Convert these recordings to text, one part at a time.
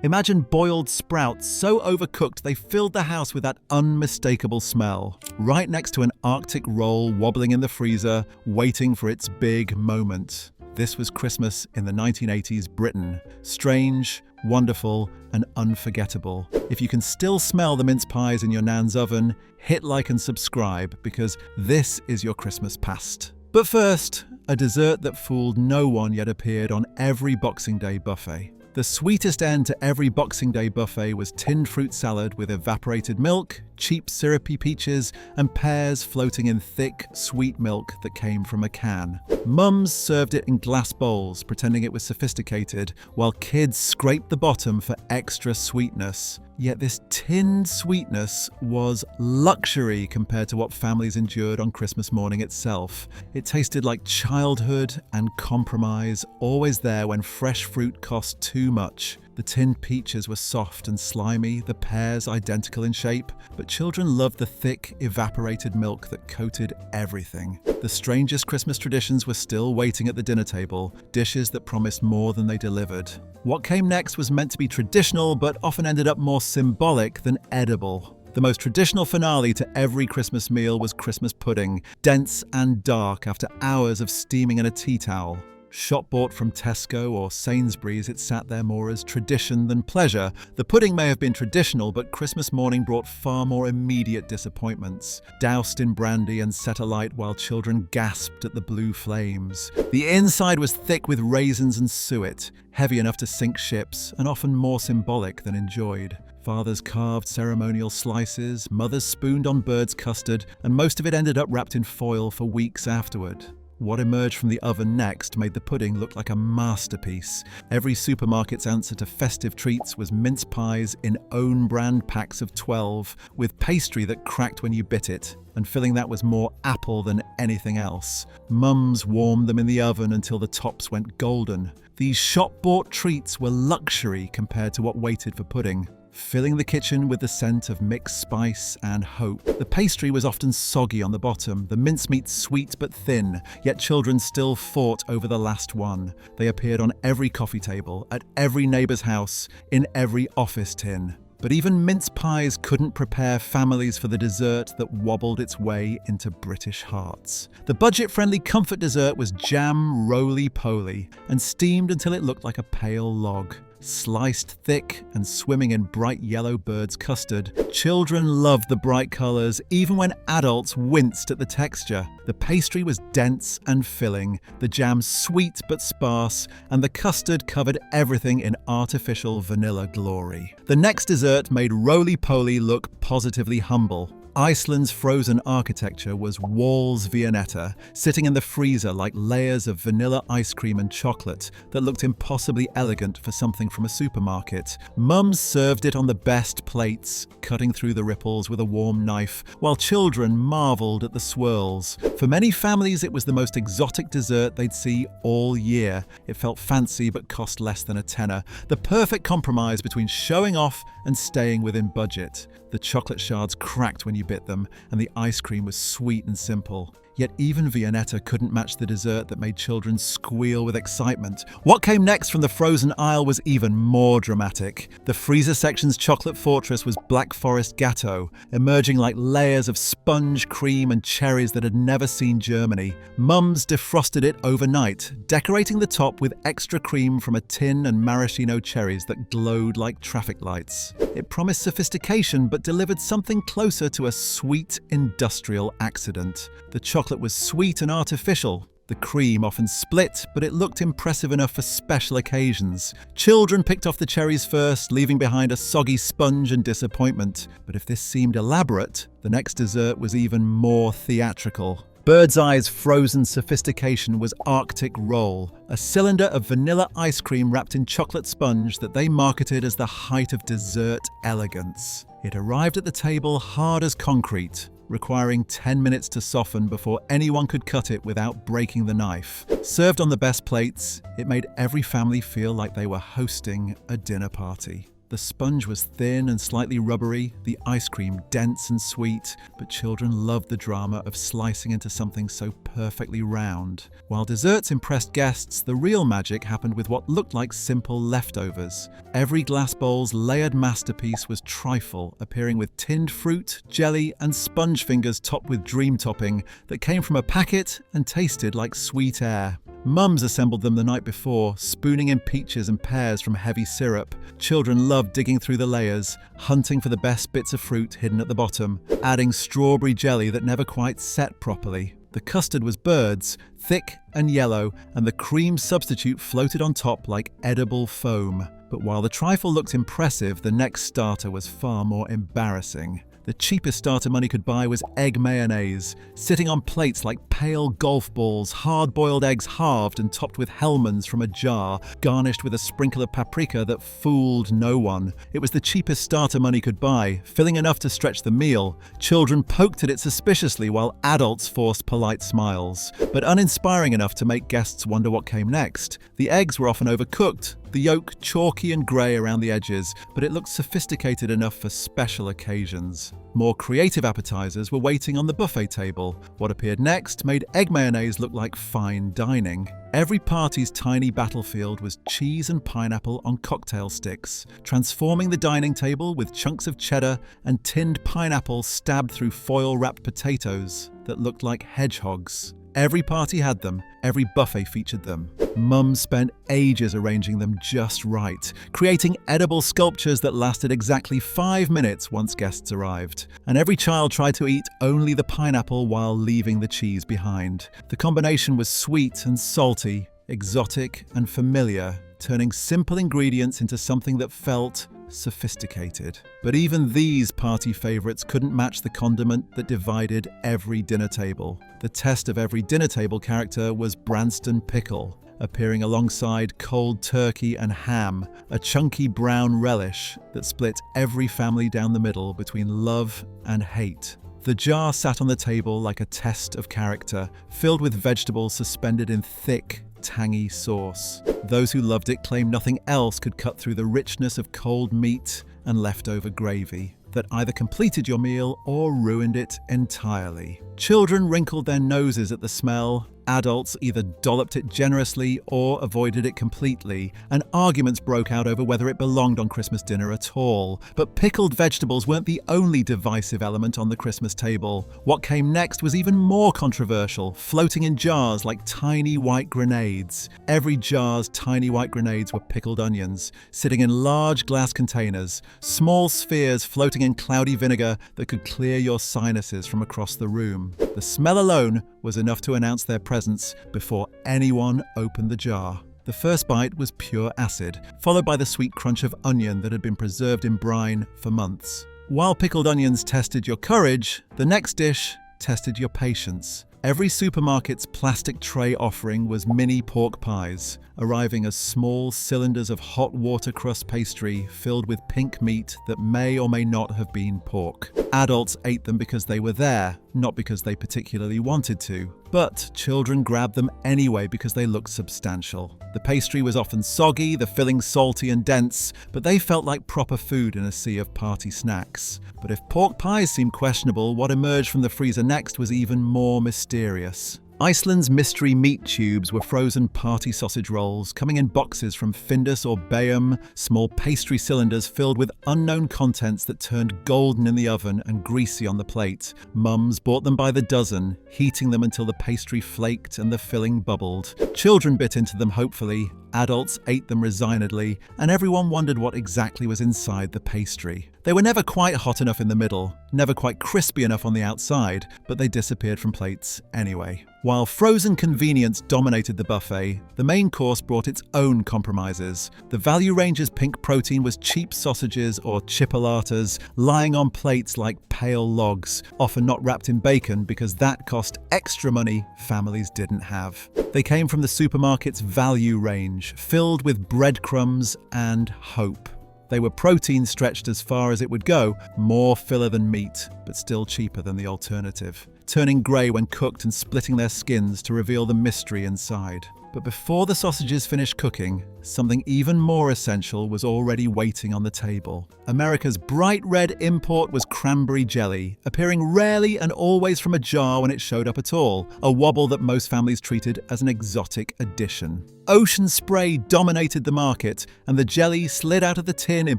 Imagine boiled sprouts so overcooked they filled the house with that unmistakable smell, right next to an Arctic roll wobbling in the freezer, waiting for its big moment. This was Christmas in the 1980s Britain. Strange, wonderful, and unforgettable. If you can still smell the mince pies in your nan's oven, hit like and subscribe, because this is your Christmas past. But first, a dessert that fooled no one yet appeared on every Boxing Day buffet. The sweetest end to every Boxing Day buffet was tinned fruit salad with evaporated milk, cheap syrupy peaches, and pears floating in thick, sweet milk that came from a can. Mums served it in glass bowls, pretending it was sophisticated, while kids scraped the bottom for extra sweetness. Yet this tinned sweetness was luxury compared to what families endured on Christmas morning itself. It tasted like childhood and compromise, always there when fresh fruit cost too much. The tinned peaches were soft and slimy, the pears identical in shape, but children loved the thick, evaporated milk that coated everything. The strangest Christmas traditions were still waiting at the dinner table, dishes that promised more than they delivered. What came next was meant to be traditional, but often ended up more symbolic than edible. The most traditional finale to every Christmas meal was Christmas pudding, dense and dark after hours of steaming in a tea towel. Shop bought from Tesco or Sainsbury's, it sat there more as tradition than pleasure. The pudding may have been traditional, but Christmas morning brought far more immediate disappointments. Doused in brandy and set alight while children gasped at the blue flames. The inside was thick with raisins and suet, heavy enough to sink ships, and often more symbolic than enjoyed. Fathers carved ceremonial slices, mothers spooned on bird's custard, and most of it ended up wrapped in foil for weeks afterward. What emerged from the oven next made the pudding look like a masterpiece. Every supermarket's answer to festive treats was mince pies in own-brand packs of 12, with pastry that cracked when you bit it, and filling that was more apple than anything else. Mums warmed them in the oven until the tops went golden. These shop-bought treats were luxury compared to what waited for pudding, filling the kitchen with the scent of mixed spice and hope. The pastry was often soggy on the bottom, the mincemeat sweet but thin, yet children still fought over the last one. They appeared on every coffee table, at every neighbour's house, in every office tin. But even mince pies couldn't prepare families for the dessert that wobbled its way into British hearts. The budget-friendly comfort dessert was jam roly-poly, and steamed until it looked like a pale log. Sliced thick and swimming in bright yellow bird's custard, children loved the bright colours even when adults winced at the texture. The pastry was dense and filling, the jam sweet but sparse, and the custard covered everything in artificial vanilla glory. The next dessert made roly-poly look positively humble. Iceland's frozen architecture was walls Viennetta, sitting in the freezer like layers of vanilla ice cream and chocolate that looked impossibly elegant for something from a supermarket. Mums served it on the best plates, cutting through the ripples with a warm knife, while children marveled at the swirls. For many families, it was the most exotic dessert they'd see all year. It felt fancy but cost less than a tenner, the perfect compromise between showing off and staying within budget. The chocolate shards cracked when you bit them, and the ice cream was sweet and simple. Yet even Viennetta couldn't match the dessert that made children squeal with excitement. What came next from the frozen aisle was even more dramatic. The freezer section's chocolate fortress was Black Forest gateau, emerging like layers of sponge, cream, and cherries that had never seen Germany. Mums defrosted it overnight, decorating the top with extra cream from a tin and maraschino cherries that glowed like traffic lights. It promised sophistication but delivered something closer to a sweet industrial accident. The chocolate was sweet and artificial. The cream often split, but it looked impressive enough for special occasions. Children picked off the cherries first, leaving behind a soggy sponge and disappointment. But if this seemed elaborate, the next dessert was even more theatrical. Bird's Eye's frozen sophistication was Arctic Roll, a cylinder of vanilla ice cream wrapped in chocolate sponge that they marketed as the height of dessert elegance. It arrived at the table hard as concrete, requiring 10 minutes to soften before anyone could cut it without breaking the knife. Served on the best plates, it made every family feel like they were hosting a dinner party. The sponge was thin and slightly rubbery, the ice cream dense and sweet, but children loved the drama of slicing into something so perfectly round. While desserts impressed guests, the real magic happened with what looked like simple leftovers. Every glass bowl's layered masterpiece was trifle, appearing with tinned fruit, jelly, and sponge fingers topped with dream topping that came from a packet and tasted like sweet air. Mums assembled them the night before, spooning in peaches and pears from heavy syrup. Children loved digging through the layers, hunting for the best bits of fruit hidden at the bottom, adding strawberry jelly that never quite set properly. The custard was birds, thick and yellow, and the cream substitute floated on top like edible foam. But while the trifle looked impressive, the next starter was far more embarrassing. The cheapest starter money could buy was egg mayonnaise, sitting on plates like pale golf balls, hard-boiled eggs halved and topped with Hellmann's from a jar, garnished with a sprinkle of paprika that fooled no one. It was the cheapest starter money could buy, filling enough to stretch the meal. Children poked at it suspiciously while adults forced polite smiles, but uninspiring enough to make guests wonder what came next. The eggs were often overcooked, the yolk chalky and grey around the edges, but it looked sophisticated enough for special occasions. More creative appetizers were waiting on the buffet table. What appeared next made egg mayonnaise look like fine dining. Every party's tiny battlefield was cheese and pineapple on cocktail sticks, transforming the dining table with chunks of cheddar and tinned pineapple stabbed through foil-wrapped potatoes that looked like hedgehogs. Every party had them, every buffet featured them. Mums spent ages arranging them just right, creating edible sculptures that lasted exactly 5 minutes once guests arrived. And every child tried to eat only the pineapple while leaving the cheese behind. The combination was sweet and salty, exotic and familiar, turning simple ingredients into something that felt sophisticated. But even these party favorites couldn't match the condiment that divided every dinner table. The test of every dinner table character was Branston pickle, appearing alongside cold turkey and ham, a chunky brown relish that split every family down the middle between love and hate. The jar sat on the table like a test of character, filled with vegetables suspended in thick, tangy sauce. Those who loved it claimed nothing else could cut through the richness of cold meat and leftover gravy that either completed your meal or ruined it entirely. Children wrinkled their noses at the smell, adults either dolloped it generously or avoided it completely, and arguments broke out over whether it belonged on Christmas dinner at all. But pickled vegetables weren't the only divisive element on the Christmas table. What came next was even more controversial, floating in jars like tiny white grenades. Every jar's tiny white grenades were pickled onions, sitting in large glass containers, small spheres floating in cloudy vinegar that could clear your sinuses from across the room. The smell alone was enough to announce their presence before anyone opened the jar. The first bite was pure acid, followed by the sweet crunch of onion that had been preserved in brine for months. While pickled onions tested your courage, the next dish tested your patience. Every supermarket's plastic tray offering was mini pork pies, arriving as small cylinders of hot watercrust pastry filled with pink meat that may or may not have been pork. Adults ate them because they were there, not because they particularly wanted to. But children grabbed them anyway because they looked substantial. The pastry was often soggy, the filling salty and dense, but they felt like proper food in a sea of party snacks. But if pork pies seemed questionable, what emerged from the freezer next was even more mysterious. Iceland's mystery meat tubes were frozen party sausage rolls, coming in boxes from Findus or Bayum, small pastry cylinders filled with unknown contents that turned golden in the oven and greasy on the plate. Mums bought them by the dozen, heating them until the pastry flaked and the filling bubbled. Children bit into them hopefully, adults ate them resignedly, and everyone wondered what exactly was inside the pastry. They were never quite hot enough in the middle, never quite crispy enough on the outside, but they disappeared from plates anyway. While frozen convenience dominated the buffet, the main course brought its own compromises. The Value Ranger's pink protein was cheap sausages or chipolatas lying on plates like pale logs, often not wrapped in bacon because that cost extra money families didn't have. They came from the supermarket's value range, filled with breadcrumbs and hope. They were protein stretched as far as it would go, more filler than meat, but still cheaper than the alternative, turning grey when cooked and splitting their skins to reveal the mystery inside. But before the sausages finished cooking, something even more essential was already waiting on the table. America's bright red import was cranberry jelly, appearing rarely and always from a jar when it showed up at all, a wobble that most families treated as an exotic addition. Ocean spray dominated the market, and the jelly slid out of the tin in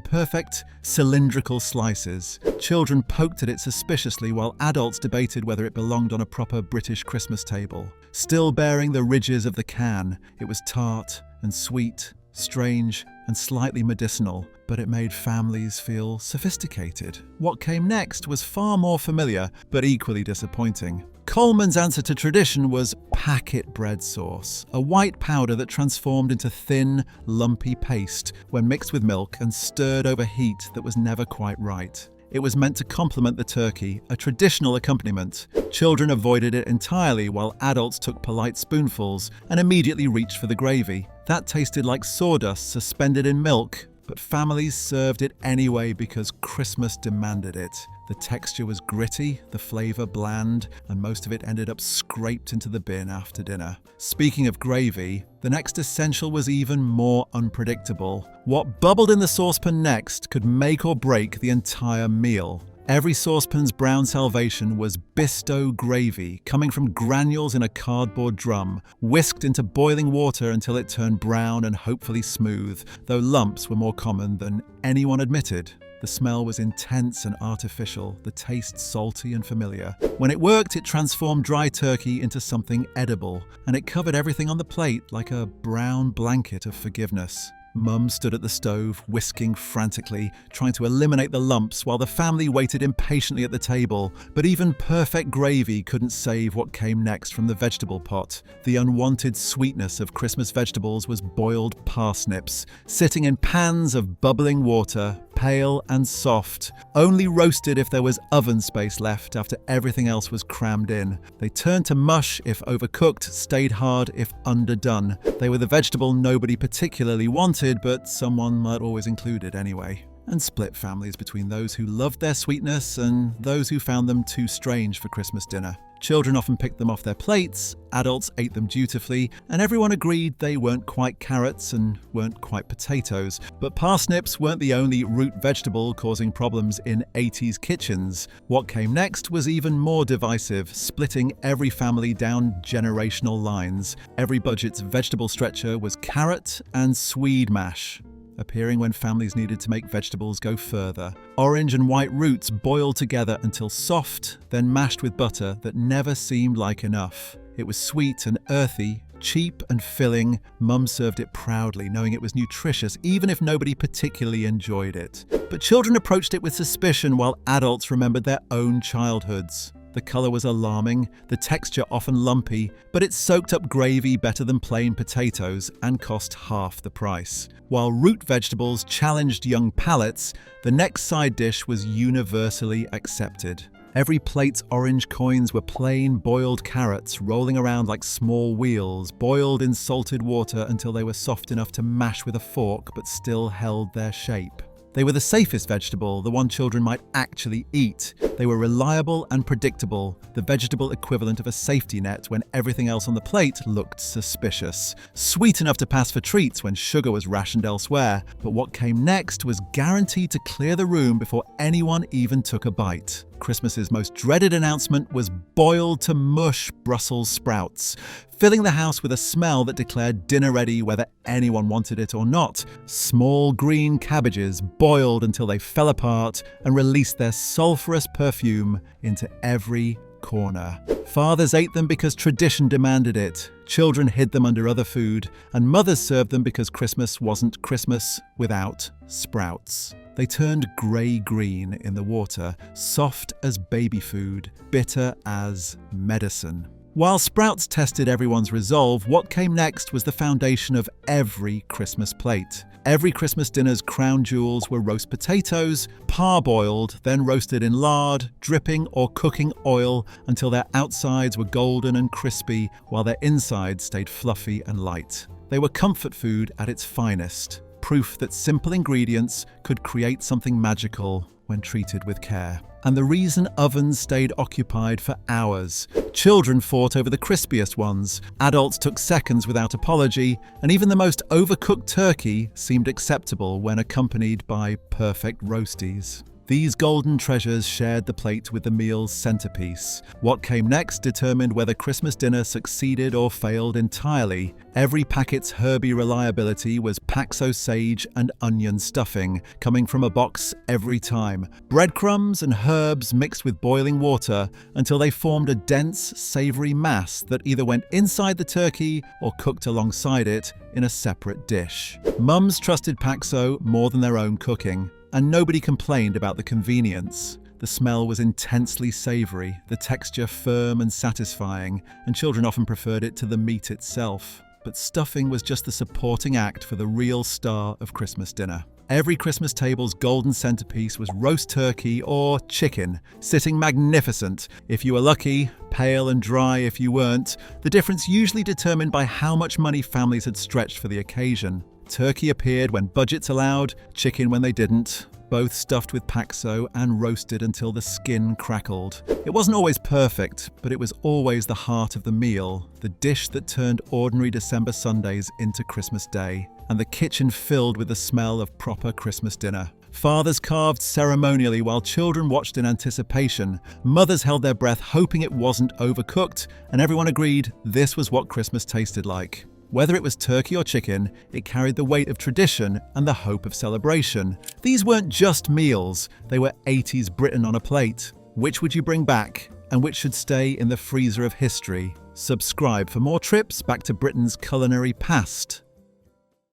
perfect, cylindrical slices. Children poked at it suspiciously while adults debated whether it belonged on a proper British Christmas table. Still bearing the ridges of the can, it was tart and sweet, strange and slightly medicinal, but it made families feel sophisticated. What came next was far more familiar, but equally disappointing. Coleman's answer to tradition was packet bread sauce, a white powder that transformed into thin, lumpy paste when mixed with milk and stirred over heat that was never quite right. It was meant to complement the turkey, a traditional accompaniment. Children avoided it entirely while adults took polite spoonfuls and immediately reached for the gravy. That tasted like sawdust suspended in milk, but families served it anyway because Christmas demanded it. The texture was gritty, the flavour bland, and most of it ended up scraped into the bin after dinner. Speaking of gravy, the next essential was even more unpredictable. What bubbled in the saucepan next could make or break the entire meal. Every saucepan's brown salvation was Bisto gravy, coming from granules in a cardboard drum, whisked into boiling water until it turned brown and hopefully smooth, though lumps were more common than anyone admitted. The smell was intense and artificial, the taste salty and familiar. When it worked, it transformed dry turkey into something edible, and it covered everything on the plate like a brown blanket of forgiveness. Mum stood at the stove, whisking frantically, trying to eliminate the lumps while the family waited impatiently at the table. But even perfect gravy couldn't save what came next from the vegetable pot. The unwanted sweetness of Christmas vegetables was boiled parsnips, sitting in pans of bubbling water, pale and soft, only roasted if there was oven space left after everything else was crammed in. They turned to mush if overcooked, stayed hard if underdone. They were the vegetable nobody particularly wanted, but someone might always include it anyway. And split families between those who loved their sweetness and those who found them too strange for Christmas dinner. Children often picked them off their plates, adults ate them dutifully, and everyone agreed they weren't quite carrots and weren't quite potatoes. But parsnips weren't the only root vegetable causing problems in 80s kitchens. What came next was even more divisive, splitting every family down generational lines. Every budget's vegetable stretcher was carrot and swede mash, appearing when families needed to make vegetables go further. Orange and white roots boiled together until soft, then mashed with butter that never seemed like enough. It was sweet and earthy, cheap and filling. Mum served it proudly, knowing it was nutritious even if nobody particularly enjoyed it. But children approached it with suspicion while adults remembered their own childhoods. The colour was alarming, the texture often lumpy, but it soaked up gravy better than plain potatoes and cost half the price. While root vegetables challenged young palates, the next side dish was universally accepted. Every plate's orange coins were plain boiled carrots rolling around like small wheels, boiled in salted water until they were soft enough to mash with a fork but still held their shape. They were the safest vegetable, the one children might actually eat. They were reliable and predictable, the vegetable equivalent of a safety net when everything else on the plate looked suspicious. Sweet enough to pass for treats when sugar was rationed elsewhere, but what came next was guaranteed to clear the room before anyone even took a bite. Christmas's most dreaded announcement was boiled to mush Brussels sprouts, filling the house with a smell that declared dinner ready whether anyone wanted it or not. Small green cabbages boiled until they fell apart and released their sulphurous perfume into every corner. Fathers ate them because tradition demanded it. Children hid them under other food, and mothers served them because Christmas wasn't Christmas without sprouts. They turned grey-green in the water, soft as baby food, bitter as medicine. While sprouts tested everyone's resolve, what came next was the foundation of every Christmas plate. Every Christmas dinner's crown jewels were roast potatoes, parboiled, then roasted in lard, dripping or cooking oil until their outsides were golden and crispy, while their insides stayed fluffy and light. They were comfort food at its finest, proof that simple ingredients could create something magical when treated with care. And the reason ovens stayed occupied for hours. Children fought over the crispiest ones, adults took seconds without apology, and even the most overcooked turkey seemed acceptable when accompanied by perfect roasties. These golden treasures shared the plate with the meal's centerpiece. What came next determined whether Christmas dinner succeeded or failed entirely. Every packet's herby reliability was Paxo sage and onion stuffing, coming from a box every time. Breadcrumbs and herbs mixed with boiling water until they formed a dense, savory mass that either went inside the turkey or cooked alongside it in a separate dish. Mums trusted Paxo more than their own cooking. And nobody complained about the convenience. The smell was intensely savory, the texture firm and satisfying, and children often preferred it to the meat itself. But stuffing was just the supporting act for the real star of Christmas dinner. Every Christmas table's golden centerpiece was roast turkey or chicken, sitting magnificent if you were lucky, pale and dry if you weren't, the difference usually determined by how much money families had stretched for the occasion. Turkey appeared when budgets allowed, chicken when they didn't, both stuffed with Paxo and roasted until the skin crackled. It wasn't always perfect, but it was always the heart of the meal, the dish that turned ordinary December Sundays into Christmas Day, and the kitchen filled with the smell of proper Christmas dinner. Fathers carved ceremonially while children watched in anticipation. Mothers held their breath hoping it wasn't overcooked, and everyone agreed this was what Christmas tasted like. Whether it was turkey or chicken, it carried the weight of tradition and the hope of celebration. These weren't just meals, they were 80s Britain on a plate. Which would you bring back, and which should stay in the freezer of history? Subscribe for more trips back to Britain's culinary past.